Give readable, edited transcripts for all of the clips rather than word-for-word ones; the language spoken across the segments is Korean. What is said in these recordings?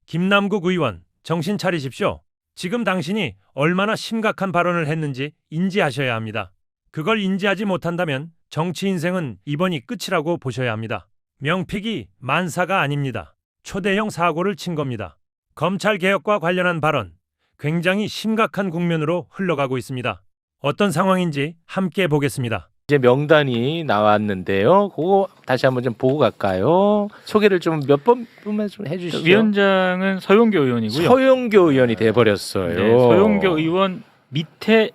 김남국 의원, 정신 차리십시오. 지금 당신이 얼마나 심각한 발언을 했는지 인지하셔야 합니다. 그걸 인지하지 못한다면 정치 인생은 이번이 끝이라고 보셔야 합니다. 명픽이 만사가 아닙니다. 초대형 사고를 친 겁니다. 검찰 개혁과 관련한 발언, 굉장히 심각한 국면으로 흘러가고 있습니다. 어떤 상황인지 함께 보겠습니다. 이제 명단이 나왔는데요. 그거 다시 한번 좀 보고 갈까요? 소개를 좀 몇 번만 좀 해주시죠. 위원장은 서용교 의원이고요. 서용교 의원이 돼버렸어요. 네, 서용교 의원 밑에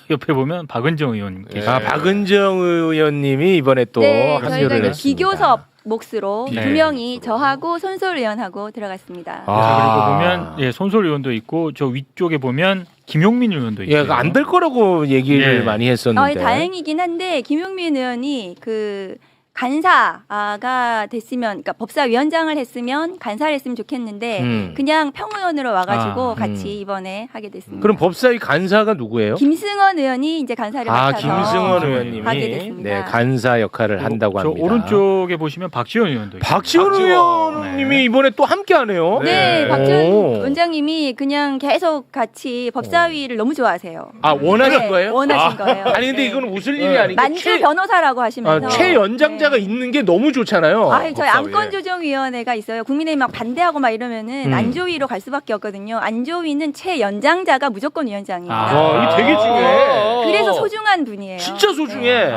옆에 보면 박은정 의원 계세요. 아, 박은정 의원님이 이번에 또 네, 합류를 저희가 이제 했습니다. 비교섭 몫으로 네. 두 명이 저하고 손솔 의원하고 들어갔습니다. 그리고 보면 예, 손솔 의원도 있고 저 위쪽에 보면 김용민 의원도 있고. 예, 안 될 거라고 얘기를 네. 많이 했었는데. 다행이긴 한데 김용민 의원이 그 간사가 됐으면, 그러니까 법사위원장을 했으면 간사를 했으면 좋겠는데 그냥 평의원으로 와가지고 같이 이번에 하게 됐습니다. 그럼 법사위 간사가 누구예요? 김승원 의원이 이제 간사를 맡아서 김승원 하게 의원님이 됐습니다. 네, 간사 역할을 한다고 저 합니다. 오른쪽에 보시면 박지원 의원도 있고. 박지원 의원님이 네. 이번에 또 함께하네요. 네, 오. 박지원 원장님이 그냥 계속 같이 법사위를 너무 좋아하세요. 아, 원하신 네, 거예요? 원하신 거예요. 아니 근데 네. 이건 웃을 일이 아니고 만주 변호사라고 하시면서 최 연장자가 있는 게 너무 좋잖아요. 저희 안건조정위원회가 있어요. 국민의힘 막 반대하고 막 이러면은 안조위로 갈 수밖에 없거든요. 안조위는 최 연장자가 무조건 위원장입니다. 이게 되게 중요해. 그래서 소중한 분이에요. 진짜 소중해.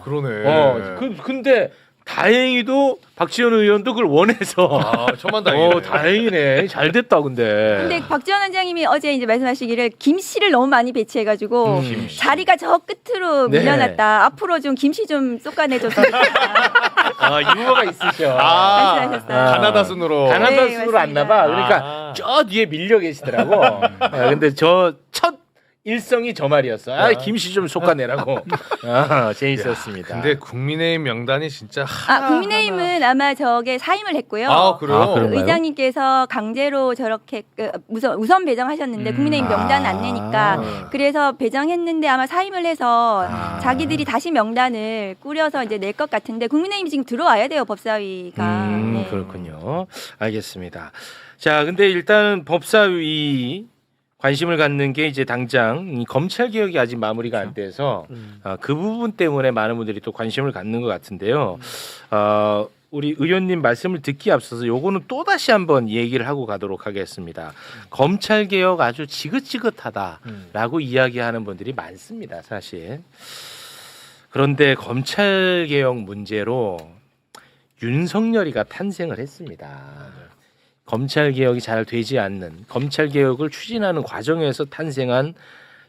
그러네. 근데 다행히도 박지원 의원도 그걸 원해서. 천만다행이네. 다행이네. 잘 됐다 근데. 근데 박지원 원장님이 어제 이제 말씀하시기를 김씨를 너무 많이 배치해가지고 자리가 저 끝으로 네. 밀려났다. 앞으로 좀 김씨 좀 쏙가내줬으면 좋겠다. 유머가 있으셔. 말씀하셨어요. 가나다 순으로. 가나다 네, 순으로 안 맞습니다. 나봐. 그러니까 저 뒤에 밀려 계시더라고. 근데 저 첫 일성이 저 말이었어. 김씨 좀 솎아내라고. 재밌었습니다. 근데 국민의힘 명단이 진짜 국민의힘은 아마 저게 사임을 했고요. 그래요? 그런가요? 의장님께서 강제로 저렇게 우선 배정하셨는데 국민의힘 명단 안 내니까 그래서 배정했는데 아마 사임을 해서 자기들이 다시 명단을 꾸려서 이제 낼 것 같은데 국민의힘이 지금 들어와야 돼요, 법사위가. 네. 그렇군요. 알겠습니다. 자, 근데 일단 법사위 관심을 갖는 게 이제 당장 이 검찰 개혁이 아직 마무리가 안 돼서 그 부분 때문에 많은 분들이 또 관심을 갖는 것 같은데요. 우리 의원님 말씀을 듣기 앞서서 요거는 또 다시 한번 얘기를 하고 가도록 하겠습니다. 검찰 개혁 아주 지긋지긋하다라고 이야기하는 분들이 많습니다, 사실. 그런데 검찰 개혁 문제로 윤석열이가 탄생을 했습니다. 검찰 개혁이 잘 되지 않는 검찰 개혁을 추진하는 과정에서 탄생한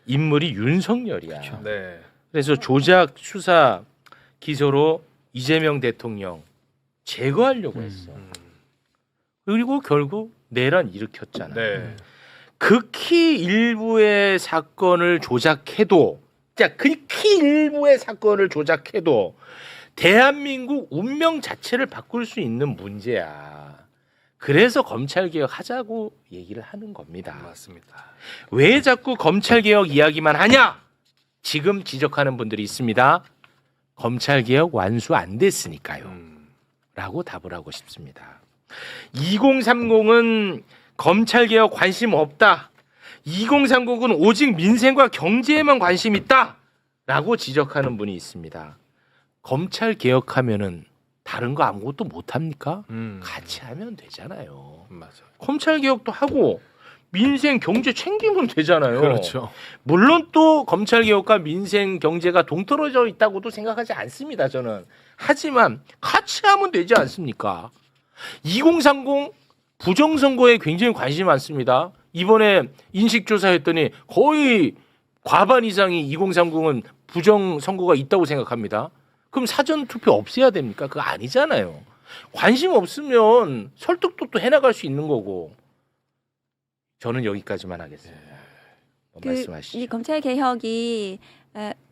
인물이 윤석열이야. 네. 그래서 조작 수사 기소로 이재명 대통령 제거하려고 했어. 그리고 결국 내란 일으켰잖아. 네. 극히 일부의 사건을 조작해도, 극히 일부의 사건을 조작해도 대한민국 운명 자체를 바꿀 수 있는 문제야. 그래서 검찰개혁 하자고 얘기를 하는 겁니다. 맞습니다. 왜 자꾸 검찰개혁 이야기만 하냐? 지금 지적하는 분들이 있습니다. 검찰개혁 완수 안 됐으니까요. 라고 답을 하고 싶습니다. 2030은 검찰개혁 관심 없다. 2030은 오직 민생과 경제에만 관심 있다. 라고 지적하는 분이 있습니다. 검찰개혁하면은 다른 거 아무것도 못 합니까? 같이 하면 되잖아요. 맞아. 검찰 개혁도 하고 민생 경제 챙기면 되잖아요. 그렇죠. 물론 또 검찰 개혁과 민생 경제가 동떨어져 있다고도 생각하지 않습니다. 저는. 하지만 같이 하면 되지 않습니까? 2030 부정선거에 굉장히 관심이 많습니다. 이번에 인식조사했더니 거의 과반 이상이 2030은 부정선거가 있다고 생각합니다. 그럼 사전투표 없애야 됩니까? 그거 아니잖아요. 관심 없으면 설득도 또 해나갈 수 있는 거고. 저는 여기까지만 하겠습니다. 말씀하시죠. 이 검찰 개혁이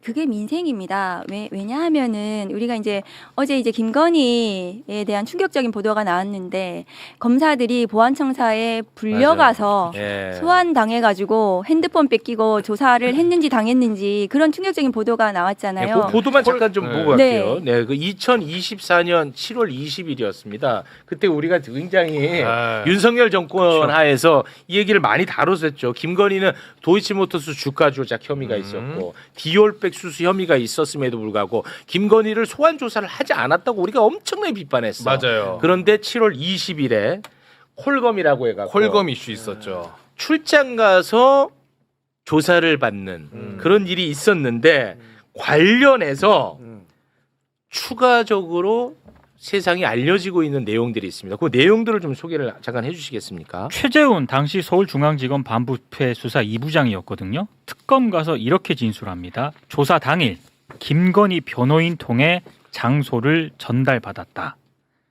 그게 민생입니다. 왜냐하면은 우리가 이제 어제 이제 김건희에 대한 충격적인 보도가 나왔는데 검사들이 보안청사에 불려가서 예. 소환 당해가지고 핸드폰 뺏기고 조사를 했는지 당했는지 그런 충격적인 보도가 네, 나왔잖아요. 그 보도만 잠깐 좀 보고 네. 갈게요. 네, 그 2024년 7월 20일이었습니다. 그때 우리가 굉장히 아, 윤석열 정권 하에서 이 얘기를 많이 다뤘었죠. 김건희는 도이치모터스 주가 조작 혐의가 있었고 디올백 수수 혐의가 있었음에도 불구하고 김건희를 소환 조사를 하지 않았다고 우리가 엄청나게 비판했어. 맞아요. 그런데 7월 20일에 콜검이라고 해갖고 콜검 이슈 있었죠. 출장 가서 조사를 받는 그런 일이 있었는데 관련해서 추가적으로 세상에 알려지고 있는 내용들이 있습니다. 그 내용들을 좀 소개를 잠깐 해주시겠습니까? 최재훈 당시 서울중앙지검 반부패 수사 2부장이었거든요. 특검 가서 이렇게 진술합니다. 조사 당일 김건희 변호인 통해 장소를 전달받았다.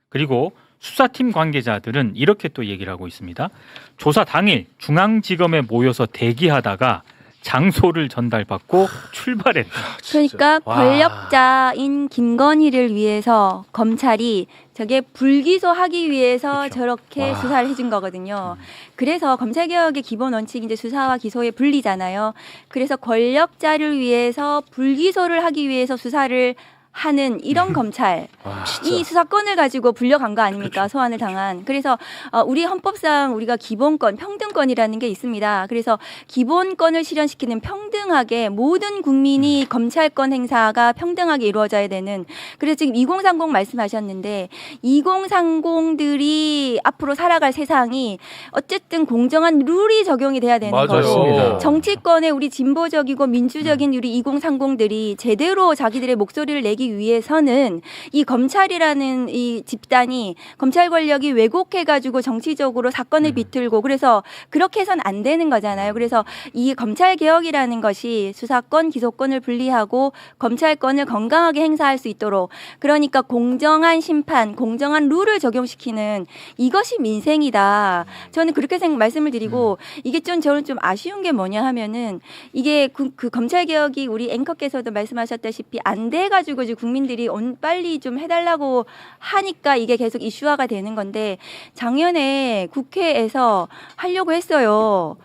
그리고 수사팀 관계자들은 이렇게 또 얘기를 하고 있습니다. 조사 당일 중앙지검에 모여서 대기하다가 장소를 전달받고 출발했다. 그러니까 와. 권력자인 김건희를 위해서 검찰이 저게 불기소하기 위해서 그렇죠. 저렇게 와. 수사를 해준 거거든요. 그래서 검찰개혁의 기본 원칙이 이제 수사와 기소의 분리잖아요. 그래서 권력자를 위해서 불기소를 하기 위해서 수사를 하는 이런 검찰 와, 이 수사권을 가지고 불려간 거 아닙니까? 소환을 당한. 그래서 우리 헌법상 우리가 기본권, 평등권이라는 게 있습니다. 그래서 기본권을 실현시키는 평등하게 모든 국민이 검찰권 행사가 평등하게 이루어져야 되는. 그래서 지금 2030 말씀하셨는데 2030들이 앞으로 살아갈 세상이 어쨌든 공정한 룰이 적용이 돼야 되는 맞아요. 거고 정치권에 우리 진보적이고 민주적인 우리 2030들이 제대로 자기들의 목소리를 내기 위해서는 이 검찰이라는 이 집단이 검찰 권력이 왜곡해가지고 정치적으로 사건을 비틀고 그래서 그렇게 해서는 안 되는 거잖아요. 그래서 이 검찰 개혁이라는 것이 수사권, 기소권을 분리하고 검찰권을 건강하게 행사할 수 있도록 그러니까 공정한 심판, 공정한 룰을 적용시키는 이것이 민생이다. 저는 그렇게 말씀을 드리고 이게 저는 좀 아쉬운 게 뭐냐 하면은 이게 그 검찰 개혁이 우리 앵커께서도 말씀하셨다시피 안 돼가지고 이제 국민들이 빨리 좀 해달라고 하니까 이게 계속 이슈화가 되는 건데 작년에 국회에서 하려고 했어요.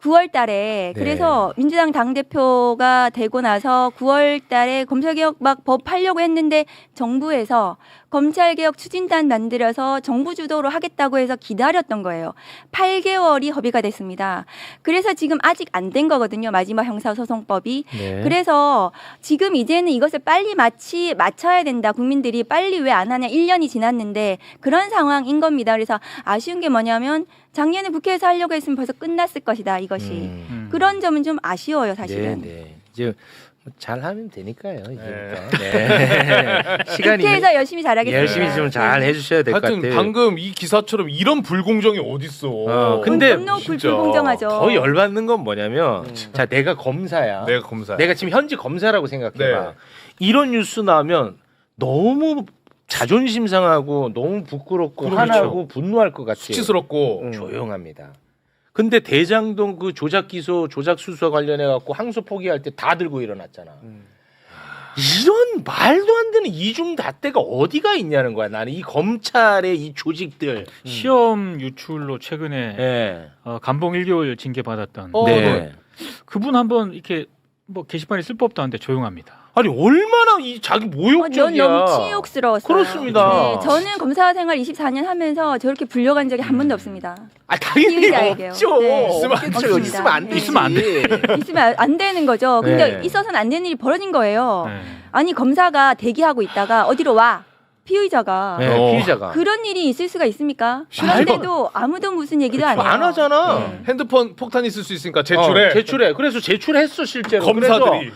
9월 달에. 그래서 민주당 당대표가 되고 나서 9월 달에 검찰개혁 막 법 하려고 했는데 정부에서 검찰개혁 추진단 만들어서 정부 주도로 하겠다고 해서 기다렸던 거예요. 8개월이 허비가 됐습니다. 그래서 지금 아직 안 된 거거든요. 마지막 형사소송법이. 네. 그래서 지금 이제는 이것을 빨리 맞춰야 된다. 국민들이 빨리 왜 안 하냐. 1년이 지났는데 그런 상황인 겁니다. 그래서 아쉬운 게 뭐냐면 작년에 국회에서 하려고 했으면 벌써 끝났을 것이다. 이것이. 그런 점은 좀 아쉬워요. 사실은. 네. 이제 잘하면 되니까요. 이제부터. 네. 네. 시간이 국회에서 열심히 잘하겠습니다. 열심히 좀 잘 해주셔야 될 것 하여튼 같아요. 방금 이 기사처럼 이런 불공정이 어딨어. 근데 너무 진짜. 불공정하죠. 더 열받는 건 뭐냐면 자 내가 검사야. 내가 검사야. 내가 지금 현직 검사라고 생각해봐. 네. 이런 뉴스 나오면 너무 자존심 상하고 너무 부끄럽고 그렇죠. 화나고 분노할 것 같아요. 수치스럽고. 조용합니다. 근데 대장동 그 조작 기소, 조작 수사 관련해 갖고 항소 포기할 때 다 들고 일어났잖아. 이런 말도 안 되는 이중 잣대가 어디가 있냐는 거야. 나는 이 검찰의 이 조직들. 시험 유출로 최근에 네. 감봉 1개월 징계 받았던 네. 그분 한번 이렇게 뭐 게시판에 쓸 법도 한데 조용합니다. 아니 얼마나 이 자기 모욕적이야. 너무 치욕스러웠어요. 그렇습니다. 네, 저는 검사 생활 24년 하면서 저렇게 불려간 적이 한 번도 없습니다. 아 당연히 피의자에게요. 없죠. 네. 있으면 안 없죠. 되죠. 있으면 안 네. 되지. 있으면 안 있으면 안 되는 거죠. 근데 네. 있어서는 안 되는 일이 벌어진 거예요. 네. 아니 검사가 대기하고 있다가 어디로 와 피의자가 네, 피의자가 그런 일이 있을 수가 있습니까? 그런데도 아무도 무슨 얘기도 안 해요. 안 하잖아. 네. 핸드폰 폭탄 있을 수 있으니까 제출해. 제출해. 그래서 제출했어 실제로. 검사들이.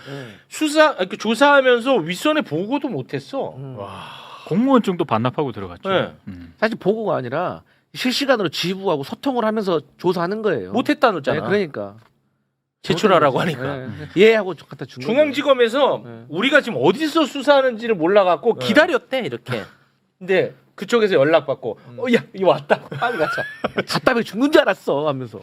그래서 조사하면서 윗선에 보고도 못했어. 공무원증도 반납하고 들어갔죠. 네. 사실 보고가 아니라 실시간으로 지부하고 소통을 하면서 조사하는 거예요. 못했다잖아. 네, 그러니까 제출하라고 하니까. 네, 네. 예 하고 갖다 준 거예요. 중앙지검에서 네. 우리가 지금 어디서 수사하는지를 몰라갖고 네. 기다렸대 이렇게. 근데 그쪽에서 연락 받고 야 이거 왔다 빨리 가자. 답답해 죽는 줄 알았어 하면서.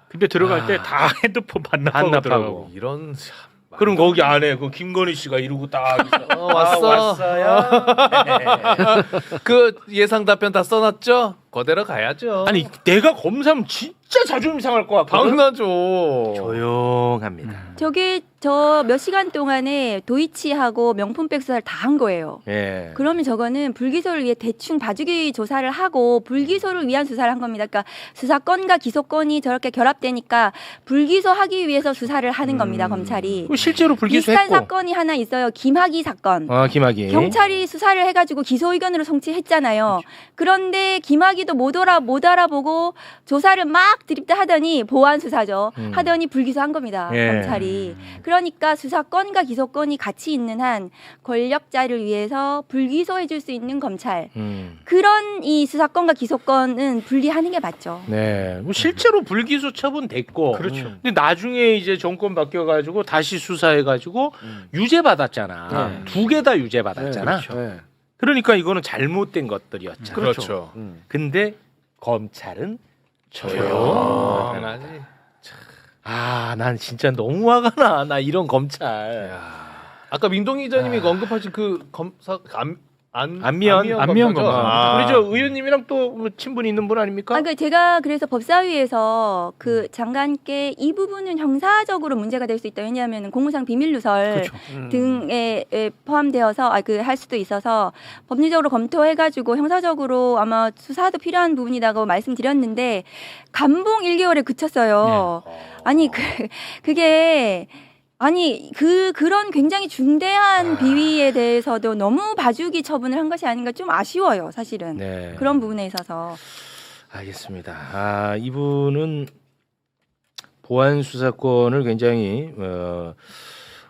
근데 들어갈 때 다 핸드폰 반납하고 반납하고. 들어가고. 이런 참. 그럼 거기 안에 그 김건희 씨가 이러고 딱 있어. 왔어. 왔어요. 그 예상 답변 다 써놨죠? 그대로 가야죠. 아니 내가 검사면 진짜 자존심 상할 것 같거든. 당연하죠. 조용합니다. 저게 저 몇 시간 동안에 도이치하고 명품백 수사를 다 한 거예요. 예. 그러면 저거는 불기소를 위해 대충 봐주기 조사를 하고 불기소를 위한 수사를 한 겁니다. 그러니까 수사권과 기소권이 저렇게 결합되니까 불기소하기 위해서 수사를 하는 겁니다. 검찰이. 그럼 실제로 비슷한 불기소했고. 사건이 하나 있어요. 김학의 사건. 김학의. 경찰이 수사를 해가지고 기소 의견으로 송치했잖아요. 그런데 김학의도 못 알아보고 조사를 막 드립다 하더니 보안 수사죠. 하더니 불기소한 겁니다. 예. 검찰이. 그러니까 수사권과 기소권이 같이 있는 한 권력자를 위해서 불기소해줄 수 있는 검찰. 그런 이 수사권과 기소권은 분리하는 게 맞죠. 네. 뭐 실제로 불기소 처분됐고. 그렇죠. 근데 나중에 이제 정권 바뀌어가지고 다시 수사해가지고 유죄 받았잖아. 두 개 다 유죄 받았잖아. 네. 그러니까 이거는 잘못된 것들이었잖아. 그렇죠. 근데 검찰은 조용. 당연하지. 난 진짜 너무 화가 나. 나 이런 검찰. 아까 민동희 기자님이 언급하신 그 검사 안미연 안미연 검사죠? 검사. 우리 저 의원님이랑 또뭐 친분이 있는 분 아닙니까? 그러니까 제가 그래서 법사위에서 그 장관께 이 부분은 형사적으로 문제가 될 수 있다. 왜냐하면 공무상 비밀 누설 그렇죠. 등에 포함되어서 할 수도 있어서 법리적으로 검토해가지고 형사적으로 아마 수사도 필요한 부분이라고 말씀드렸는데 감봉 1개월에 그쳤어요. 아니 그게 아니 그런 굉장히 중대한 비위에 대해서도 너무 봐주기 처분을 한 것이 아닌가 좀 아쉬워요, 사실은. 네. 그런 부분에 있어서. 알겠습니다. 이분은 보안 수사권을 굉장히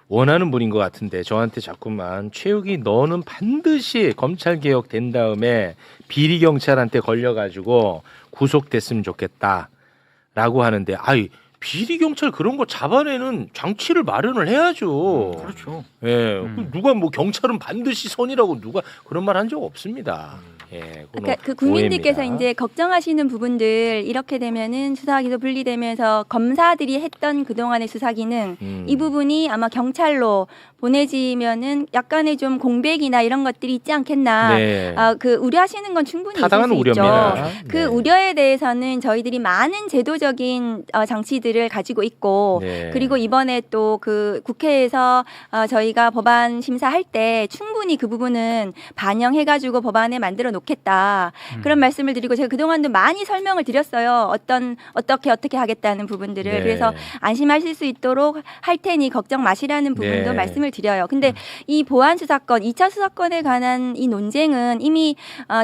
원하는 분인 것 같은데 저한테 자꾸만 최욱이 너는 반드시 검찰 개혁 된 다음에 비리 경찰한테 걸려가지고 구속됐으면 좋겠다라고 하는데 비리 경찰 그런 거 잡아내는 장치를 마련을 해야죠. 그렇죠. 예, 누가 뭐 경찰은 반드시 선이라고 누가 그런 말 한 적 없습니다. 예, 그러니까 그 국민들께서 오해입니다. 이제 걱정하시는 부분들 이렇게 되면은 수사 기소 분리되면서 검사들이 했던 그동안의 수사 기능 이 부분이 아마 경찰로 보내지면은 약간의 좀 공백이나 이런 것들이 있지 않겠나. 네. 그 우려하시는 건 충분히 있을 타당한 수 우려입니다. 있죠. 그 네. 우려에 대해서는 저희들이 많은 제도적인 장치들을 가지고 있고 네. 그리고 이번에 또 그 국회에서 저희가 법안 심사할 때 충분히 그 부분은 반영해가지고 법안에 만들어 놓겠다 그런 말씀을 드리고 제가 그동안도 많이 설명을 드렸어요. 어떻게 하겠다는 부분들을 네. 그래서 안심하실 수 있도록 할 테니 걱정 마시라는 부분도 네. 말씀을 드려요. 근데 이 보안 수사권, 2차 수사권에 관한 이 논쟁은 이미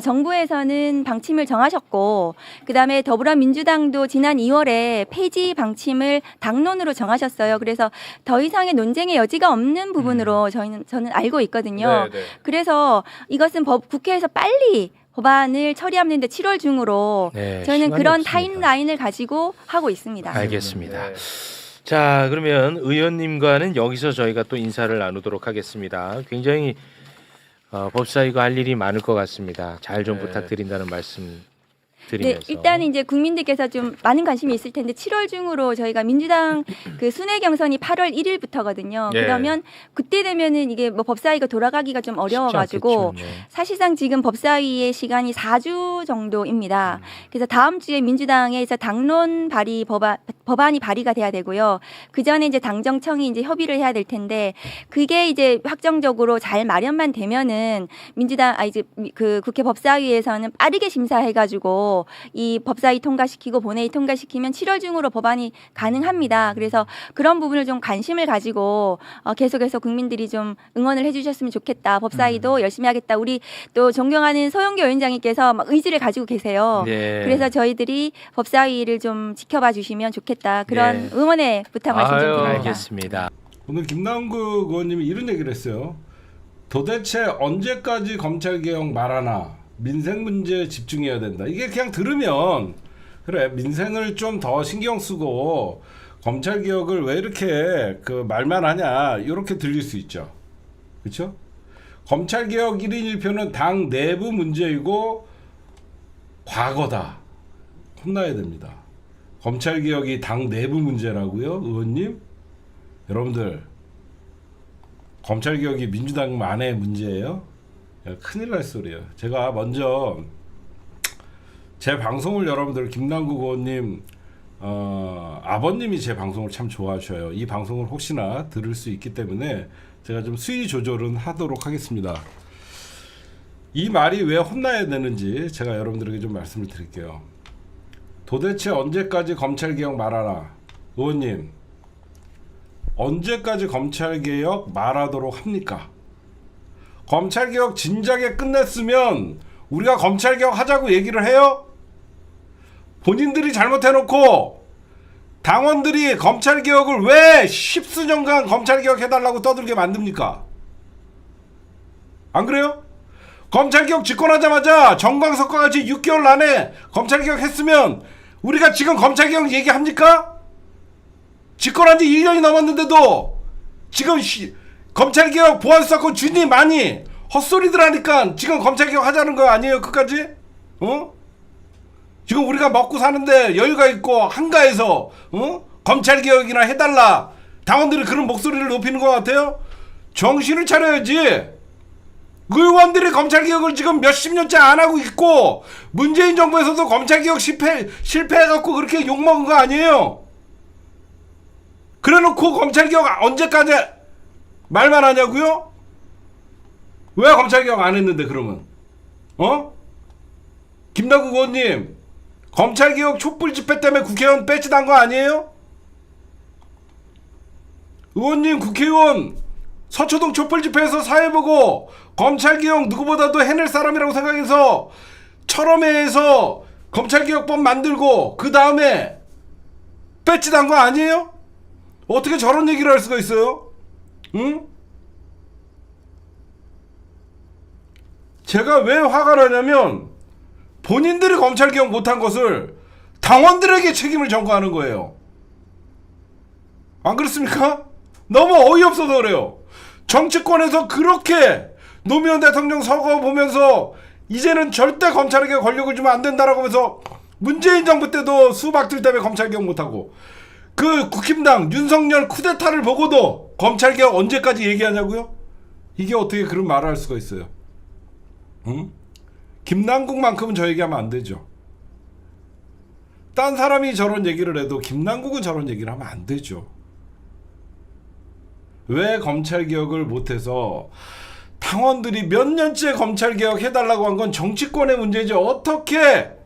정부에서는 방침을 정하셨고 그다음에 더불어민주당도 지난 2월에 폐지 방침을 당론으로 정하셨어요. 그래서 더 이상의 논쟁의 여지가 없는 부분으로 저는 알고 있거든요. 네, 네. 그래서 이것은 국회에서 빨리 법안을 처리하는데 7월 중으로 네, 저는 시간이 그런 없습니다. 타임라인을 가지고 하고 있습니다. 알겠습니다. 네. 자, 그러면 의원님과는 여기서 저희가 또 인사를 나누도록 하겠습니다. 굉장히 법사위가 할 일이 많을 것 같습니다. 잘 좀 네. 부탁드린다는 말씀 네, 드리면서. 일단 이제 국민들께서 좀 많은 관심이 있을 텐데 7월 중으로 저희가 민주당 그 순회 경선이 8월 1일부터거든요. 네. 그러면 그때 되면은 이게 뭐 법사위가 돌아가기가 좀 어려워가지고 쉽지 않겠죠. 네. 사실상 지금 법사위의 시간이 4주 정도입니다. 그래서 다음 주에 민주당에서 당론 발의 법안이 발의가 돼야 되고요. 그 전에 이제 당정청이 이제 협의를 해야 될 텐데 그게 이제 확정적으로 잘 마련만 되면은 민주당 이제 그 국회 법사위에서는 빠르게 심사해가지고 이 법사위 통과시키고 본회의 통과시키면 7월 중으로 법안이 가능합니다. 그래서 그런 부분을 좀 관심을 가지고 계속해서 국민들이 좀 응원을 해주셨으면 좋겠다. 법사위도 열심히 하겠다. 우리 또 존경하는 소영교 위원장님께서 막 의지를 가지고 계세요. 네. 그래서 저희들이 법사위를 좀 지켜봐 주시면 좋겠다. 그런 네. 응원의 부탁 말씀 좀 드립니다. 알겠습니다. 오늘 김남국 의원님이 이런 얘기를 했어요. 도대체 언제까지 검찰개혁 말하나 민생 문제에 집중해야 된다. 이게 그냥 들으면 그래 민생을 좀 더 신경 쓰고 검찰개혁을 왜 이렇게 그 말만 하냐 이렇게 들릴 수 있죠. 그렇죠? 검찰개혁 1인 1표는 당 내부 문제이고 과거다. 혼나야 됩니다. 검찰개혁이 당 내부 문제라고요? 의원님? 여러분들 검찰 개혁이 민주당만의 문제예요? 야, 큰일 날 소리예요. 제가 먼저 제 방송을 여러분들 김남국 의원님 아버님이 제 방송을 참 좋아하셔요. 이 방송을 혹시나 들을 수 있기 때문에 제가 좀 수위 조절은 하도록 하겠습니다. 이 말이 왜 혼나야 되는지 제가 여러분들에게 좀 말씀을 드릴게요. 도대체 언제까지 검찰개혁 말하나? 의원님, 언제까지 검찰개혁 말하도록 합니까? 검찰개혁 진작에 끝냈으면 우리가 검찰개혁 하자고 얘기를 해요? 본인들이 잘못해놓고 당원들이 검찰개혁을 왜 10수년간 검찰개혁 해달라고 떠들게 만듭니까? 안 그래요? 검찰개혁 집권하자마자 정광석과 같이 6개월 안에 검찰개혁 했으면 우리가 지금 검찰개혁 얘기합니까? 집권한 지 1년이 넘었는데도 지금 검찰개혁 보안수사권 준이 많이 헛소리들 하니까 지금 검찰개혁 하자는 거 아니에요 끝까지? 지금 우리가 먹고 사는데 여유가 있고 한가해서 검찰개혁이나 해달라 당원들이 그런 목소리를 높이는 것 같아요? 정신을 차려야지. 의원들이 검찰개혁을 지금 몇십 년째 안 하고 있고 문재인 정부에서도 검찰개혁 실패해갖고 그렇게 욕먹은 거 아니에요? 그래놓고 검찰개혁 언제까지 말만 하냐고요? 왜 검찰개혁 안 했는데 그러면? 김남국 의원님 검찰개혁 촛불 집회 때문에 국회의원 배치단 거 아니에요? 의원님 국회의원 서초동 촛불 집회에서 사회보고 검찰개혁 누구보다도 해낼 사람이라고 생각해서 철험회에서 검찰개혁법 만들고 그 다음에 배치단 거 아니에요? 어떻게 저런 얘기를 할 수가 있어요? 응? 제가 왜 화가 나냐면 본인들이 검찰개혁 못한 것을 당원들에게 책임을 전가하는 거예요. 안 그렇습니까? 너무 어이없어서 그래요. 정치권에서 그렇게 노무현 대통령 서거 보면서 이제는 절대 검찰에게 권력을 주면 안 된다라고 하면서 문재인 정부 때도 수박들 때문에 검찰개혁 못하고 그 국힘당 윤석열 쿠데타를 보고도 검찰개혁 언제까지 얘기하냐고요? 이게 어떻게 그런 말을 할 수가 있어요? 응? 김남국만큼은 저 얘기하면 안 되죠. 딴 사람이 저런 얘기를 해도 김남국은 저런 얘기를 하면 안 되죠. 왜 검찰개혁을 못해서 당원들이 몇 년째 검찰개혁 해달라고 한 건 정치권의 문제지 어떻게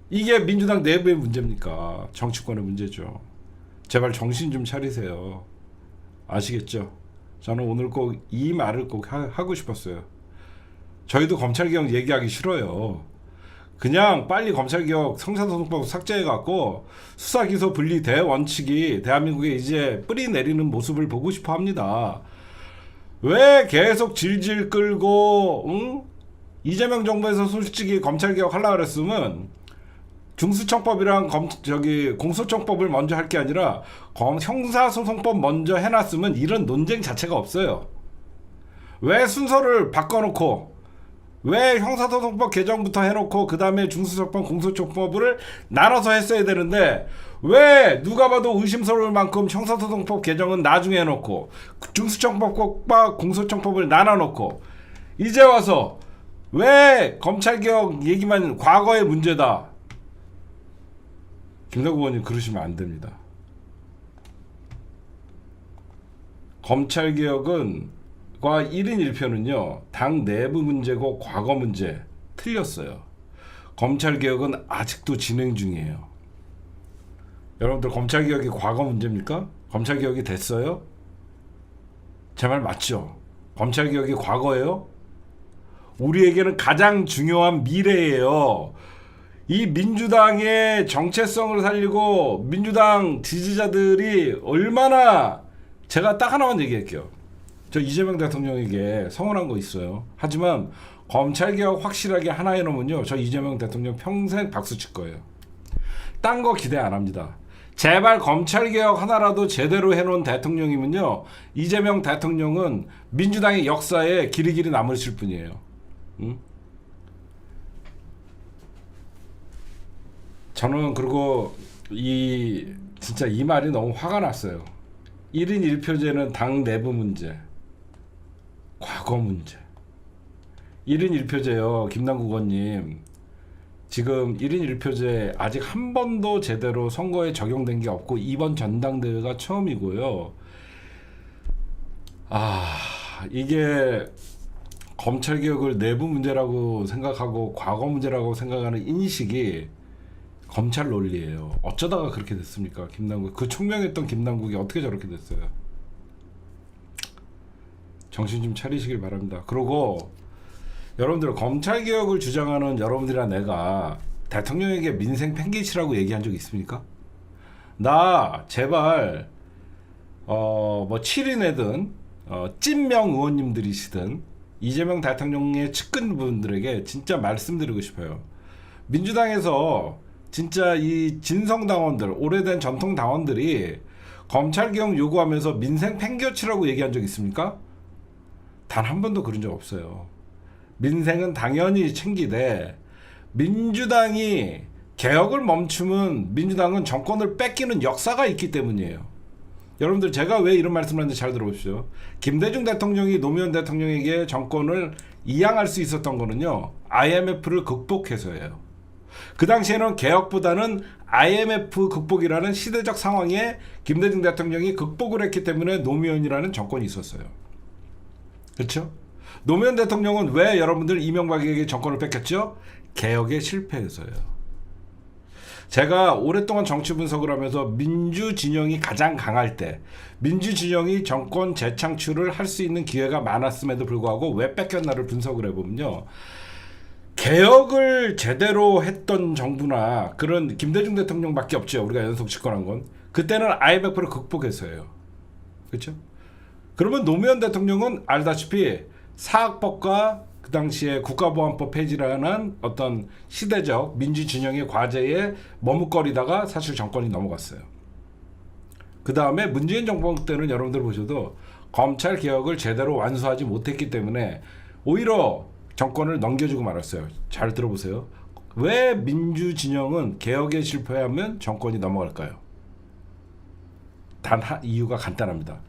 이게 민주당 내부의 문제입니까? 정치권의 문제죠. 제발 정신 좀 차리세요. 아시겠죠? 저는 오늘 꼭 이 말을 꼭 하고 싶었어요. 저희도 검찰개혁 얘기하기 싫어요. 그냥 빨리 검찰개혁 형사소송법 삭제해갖고 수사기소 분리 대원칙이 대한민국에 이제 뿌리 내리는 모습을 보고 싶어 합니다. 왜 계속 질질 끌고 이재명 정부에서 솔직히 검찰개혁 하려고 그랬으면 중수청법이랑 공소청법을 먼저 할 게 아니라 형사소송법 먼저 해놨으면 이런 논쟁 자체가 없어요. 왜 순서를 바꿔놓고 왜 형사소송법 개정부터 해놓고 그 다음에 중수청법 공소청법을 나눠서 했어야 되는데 왜 누가 봐도 의심스러울 만큼 형사소송법 개정은 나중에 해놓고 중수청법과 공소청법을 나눠놓고 이제 와서 왜 검찰개혁 얘기만 과거의 문제다. 김남국 의원님 그러시면 안 됩니다. 검찰개혁은 과 1인 1표는요 당 내부 문제고 과거 문제 틀렸어요. 검찰개혁은 아직도 진행 중이에요. 여러분들 검찰개혁이 과거 문제입니까? 검찰개혁이 됐어요? 제 말 맞죠? 검찰개혁이 과거예요? 우리에게는 가장 중요한 미래예요. 이 민주당의 정체성을 살리고 민주당 지지자들이 얼마나 제가 딱 하나만 얘기할게요. 저 이재명 대통령에게 성원한 거 있어요. 하지만 검찰개혁 확실하게 하나 해놓으면요 저 이재명 대통령 평생 박수 칠 거예요. 딴 거 기대 안 합니다. 제발 검찰개혁 하나라도 제대로 해놓은 대통령이면요 이재명 대통령은 민주당의 역사에 길이길이 남으실 분이에요. 응? 저는 그리고 진짜 이 말이 너무 화가 났어요. 1인 1표제는 당 내부 문제, 과거 문제. 1인 1표제요. 김남국 의원님. 지금 1인 1표제 아직 한 번도 제대로 선거에 적용된 게 없고 이번 전당대회가 처음이고요. 이게 검찰개혁을 내부 문제라고 생각하고 과거 문제라고 생각하는 인식이 검찰 논리예요. 어쩌다가 그렇게 됐습니까? 김남국. 그 총명했던 김남국이 어떻게 저렇게 됐어요? 정신 좀 차리시길 바랍니다. 그리고 여러분들 검찰개혁을 주장하는 여러분들이나 내가 대통령에게 민생 팽개치라고 얘기한 적 있습니까? 나 제발 뭐 7인이든 찐명 의원님들이시든 이재명 대통령의 측근분들에게 진짜 말씀드리고 싶어요. 민주당에서 진짜 이 진성당원들, 오래된 전통당원들이 검찰개혁 요구하면서 민생 팽개치라고 얘기한 적 있습니까? 단 한 번도 그런 적 없어요. 민생은 당연히 챙기되 민주당이 개혁을 멈추면 민주당은 정권을 뺏기는 역사가 있기 때문이에요. 여러분들 제가 왜 이런 말씀을 하는지 잘 들어보십시오. 김대중 대통령이 노무현 대통령에게 정권을 이양할 수 있었던 거는요. IMF를 극복해서예요. 그 당시에는 개혁보다는 IMF 극복이라는 시대적 상황에 김대중 대통령이 극복을 했기 때문에 노무현이라는 정권이 있었어요. 그렇죠? 노무현 대통령은 왜 여러분들 이명박에게 정권을 뺏겼죠? 개혁에 실패해서요. 제가 오랫동안 정치 분석을 하면서 민주진영이 가장 강할 때 민주진영이 정권 재창출을 할 수 있는 기회가 많았음에도 불구하고 왜 뺏겼나를 분석을 해보면요. 개혁을 제대로 했던 정부나 그런 김대중 대통령밖에 없죠. 우리가 연속 집권한 건. 그때는 IMF를 극복했어요. 그렇죠? 그러면 노무현 대통령은 알다시피 사학법과 그 당시에 국가보안법 폐지라는 어떤 시대적 민주진영의 과제에 머뭇거리다가 사실 정권이 넘어갔어요. 그 다음에 문재인 정부 때는 여러분들 보셔도 검찰 개혁을 제대로 완수하지 못했기 때문에 오히려 정권을 넘겨주고 말았어요. 잘 들어보세요. 왜 민주진영은 개혁에 실패하면 정권이 넘어갈까요? 이유가 간단합니다.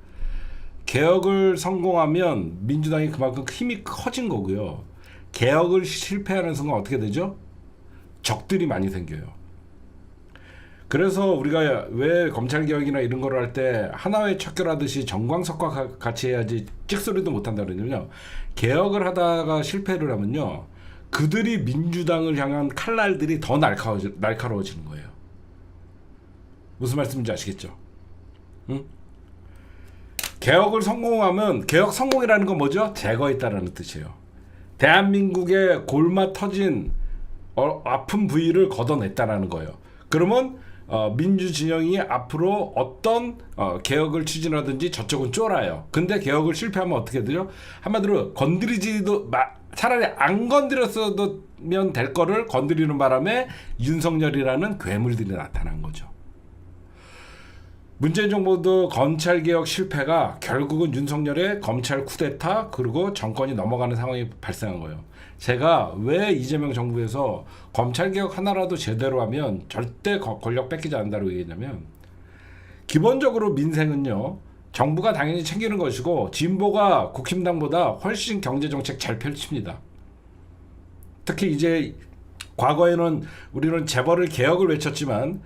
개혁을 성공하면 민주당이 그만큼 힘이 커진 거고요. 개혁을 실패하는 순간 어떻게 되죠? 적들이 많이 생겨요. 그래서 우리가 왜 검찰개혁이나 이런 거를 할 때 하나의 척결하듯이 정광석과 같이 해야지 찍소리도 못한다 그러냐면요. 개혁을 하다가 실패를 하면요. 그들이 민주당을 향한 칼날들이 더 날카로워지는 거예요. 무슨 말씀인지 아시겠죠? 응? 개혁을 성공하면 개혁 성공이라는 건 뭐죠? 제거했다라는 뜻이에요. 대한민국의 골마 터진 아픈 부위를 걷어냈다라는 거예요. 그러면 민주진영이 앞으로 어떤 개혁을 추진하든지 저쪽은 쫄아요. 근데 개혁을 실패하면 어떻게 되죠? 한마디로 건드리지도 차라리 안 건드렸으면 될 거를 건드리는 바람에 윤석열이라는 괴물들이 나타난 거죠. 문재인 정부도 검찰개혁 실패가 결국은 윤석열의 검찰 쿠데타 그리고 정권이 넘어가는 상황이 발생한 거예요. 제가 왜 이재명 정부에서 검찰개혁 하나라도 제대로 하면 절대 권력 뺏기지 않는다고 얘기했냐면 기본적으로 민생은요. 정부가 당연히 챙기는 것이고 진보가 국힘당보다 훨씬 경제정책 잘 펼칩니다. 특히 이제 과거에는 우리는 재벌을 개혁을 외쳤지만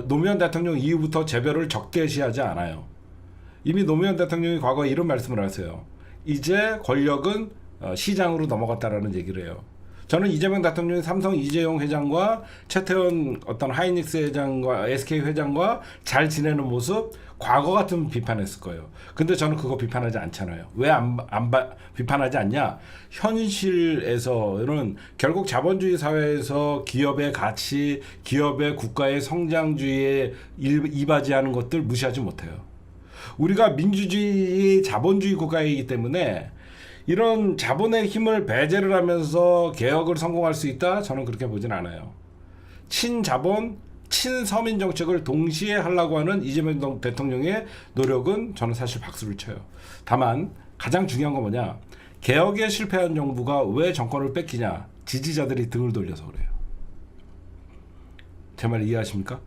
노무현 대통령 이후부터 재벌을 적대시하지 않아요. 이미 노무현 대통령이 과거에 이런 말씀을 하세요. 이제 권력은 시장으로 넘어갔다라는 얘기를 해요. 저는 이재명 대통령이 삼성 이재용 회장과 최태원 어떤 하이닉스 회장과 SK 회장과 잘 지내는 모습 과거 같으면 비판했을 거예요. 근데 저는 그거 비판하지 않잖아요. 왜 안 비판하지 않냐? 현실에서는 결국 자본주의 사회에서 기업의 가치, 기업의 국가의 성장주의에 이바지하는 것들 무시하지 못해요. 우리가 민주주의, 자본주의 국가이기 때문에 이런 자본의 힘을 배제를 하면서 개혁을 성공할 수 있다? 저는 그렇게 보진 않아요. 친자본, 친서민 정책을 동시에 하려고 하는 이재명 대통령의 노력은 저는 사실 박수를 쳐요. 다만 가장 중요한 건 뭐냐? 개혁에 실패한 정부가 왜 정권을 뺏기냐? 지지자들이 등을 돌려서 그래요. 제 말 이해하십니까?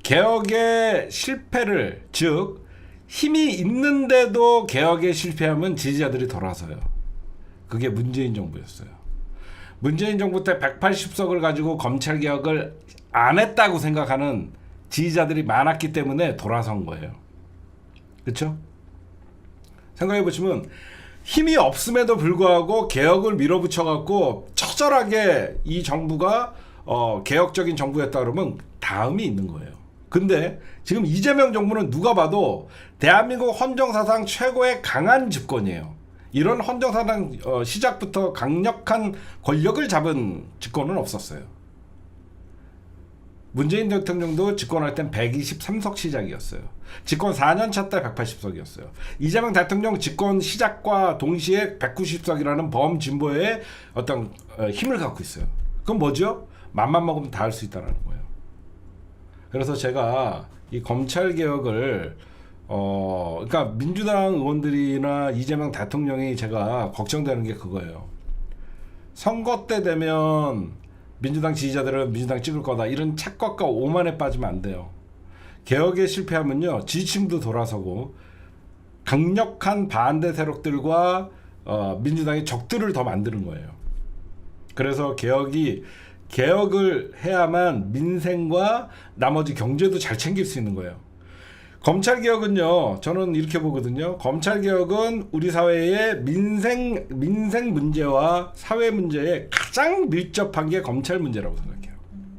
개혁의 실패를, 즉 힘이 있는데도 개혁에 실패하면 지지자들이 돌아서요. 그게 문재인 정부였어요. 문재인 정부 때 180석을 가지고 검찰 개혁을 안 했다고 생각하는 지지자들이 많았기 때문에 돌아선 거예요. 그렇죠? 생각해 보시면 힘이 없음에도 불구하고 개혁을 밀어붙여 갖고 처절하게 이 정부가 개혁적인 정부였다 그러면 다음이 있는 거예요. 근데 지금 이재명 정부는 누가 봐도 대한민국 헌정사상 최고의 강한 집권이에요. 이런 헌정사상 시작부터 강력한 권력을 잡은 집권은 없었어요. 문재인 대통령도 집권할 땐 123석 시작이었어요. 집권 4년차 때 180석이었어요. 이재명 대통령 집권 시작과 동시에 190석이라는 범진보의 어떤 힘을 갖고 있어요. 그건 뭐죠? 맘만 먹으면 다 할 수 있다는 거예요. 그래서 제가 이 검찰 개혁을 그러니까 민주당 의원들이나 이재명 대통령이 제가 걱정되는 게 그거예요. 선거 때 되면 민주당 지지자들은 민주당 찍을 거다 이런 착각과 오만에 빠지면 안 돼요. 개혁에 실패하면요 지지층도 돌아서고 강력한 반대 세력들과 민주당의 적들을 더 만드는 거예요. 그래서 개혁을 해야만 민생과 나머지 경제도 잘 챙길 수 있는 거예요. 검찰개혁은요, 저는 이렇게 보거든요. 검찰개혁은 우리 사회의 민생 문제와 사회 문제에 가장 밀접한 게 검찰 문제라고 생각해요.